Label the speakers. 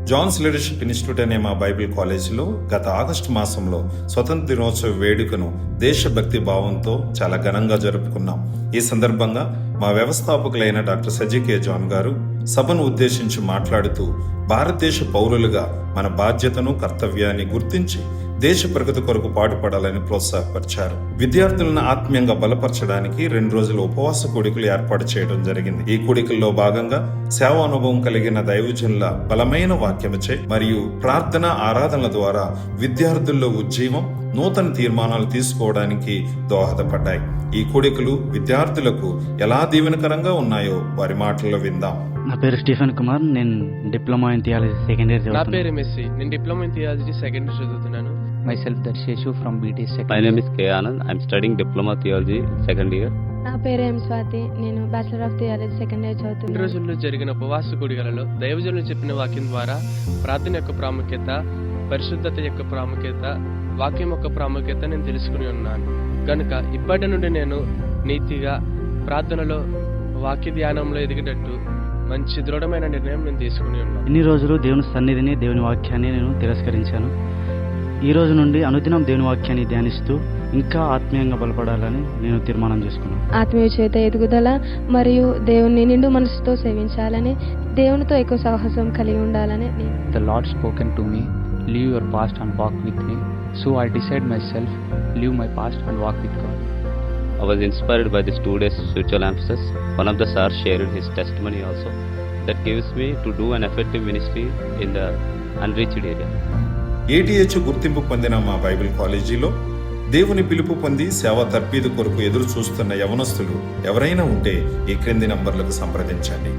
Speaker 1: Johne's leadership institute అనే మా Bible కాలేజీలో గత ఆగస్టు మాసంలో స్వతంత్ర దినోత్సవ వేడుకను దేశభక్తి భావంతో చాలా ఘనంగా జరుపుకున్నాం. ఈ సందర్భంగా మా వ్యవస్థాపకులైన డాక్టర్ సజీ కే జాన్ గారు సభను ఉద్దేశించి మాట్లాడుతూ భారతదేశ పౌరులుగా మన బాధ్యతను కర్తవ్యాన్ని గుర్తించి దేశ ప్రగతి కొరకు పాటుపడాలని ప్రోత్సాహపరిచారు. విద్యార్థులను ఆత్మీయంగా బలపరచడానికి 2 రోజుల ఉపవాస కూడికలు ఏర్పాటు చేయడం జరిగింది. ఈ కూడికల్లో భాగంగా సేవా అనుభవం కలిగిన దైవజనుల బలమైన వాక్యముచే మరియు ప్రార్థన ఆరాధనల ద్వారా విద్యార్థుల్లో ఉజ్జీవం, నూతన తీర్మానాలు తీసుకోవడానికి దోహదపడ్డాయి. ఈ కూడికలు విద్యార్థులకు ఎలా దీవెనకరంగా ఉన్నాయో వారి మాటల్లో విందాం.
Speaker 2: నా పేరు స్టీఫెన్ కుమార్. నేను diploma in theology second year
Speaker 3: నా
Speaker 2: చదువుతున్నాను.
Speaker 3: పేరు మెస్సీ. నేను diploma in theology second year చదువుతున్నాను.
Speaker 4: Myself Darsheshu from BTS second
Speaker 5: My name is K. Anand. I'm studying Diploma Theology second year.
Speaker 6: నా పేరు ఎం స్వాతి. నేను bachelor of theology second year
Speaker 3: 2
Speaker 6: చదువుతున్నాను.
Speaker 3: రోజుల్లో జరిగిన ఉపవాస కూడికలలో దైవజనులు చెప్పిన వాక్యం ద్వారా ప్రార్థన యొక్క ప్రాముఖ్యత, పరిశుద్ధత యొక్క ప్రాముఖ్యత, వాక్యం యొక్క ప్రాముఖ్యత నేను తెలుసుకుని ఉన్నాను. కనుక ఇప్పటి నుండి నేను నీతిగా ప్రార్థనలో వాక్య ధ్యానంలో ఎదిగేటట్టు మంచి దృఢమైన నిర్ణయం నేను తీసుకుని ఉన్నాను.
Speaker 2: ఇన్ని రోజులు దేవుని సన్నిధిని, దేవుని వాక్యాన్ని నేను తిరస్కరించాను. ఈ రోజు నుండి అనుదినం దేవుని వాక్యాన్ని ధ్యానిస్తూ ఇంకా ఆత్మీయంగా బలపడాలని నేను తీర్మానం చేసుకున్నాను.
Speaker 6: ఆత్మీయ చేత ఎదుగుదల మరియు దేవుని నిండు మనసుతో సేవించాలని, దేవునితో ఎక్కువ సాహసం కలిగి ఉండాలని
Speaker 4: The Lord spoken to me, leave your past and walk with me. So I decide myself, leave my past and walk with God.
Speaker 5: I was inspired by this 2 days spiritual emphasis. One of the sir shared his testimony also that gives me to do an effective ministry in the unreached area.
Speaker 1: ATH గుర్తింపు పొందిన మా Bible కాలేజీలో దేవుని పిలుపు పొంది సేవ తర్పీదు కొరకు ఎదురు చూస్తున్న యవనస్తులు ఎవరైనా ఉంటే ఈ క్రింది నంబర్లకు సంప్రదించండి.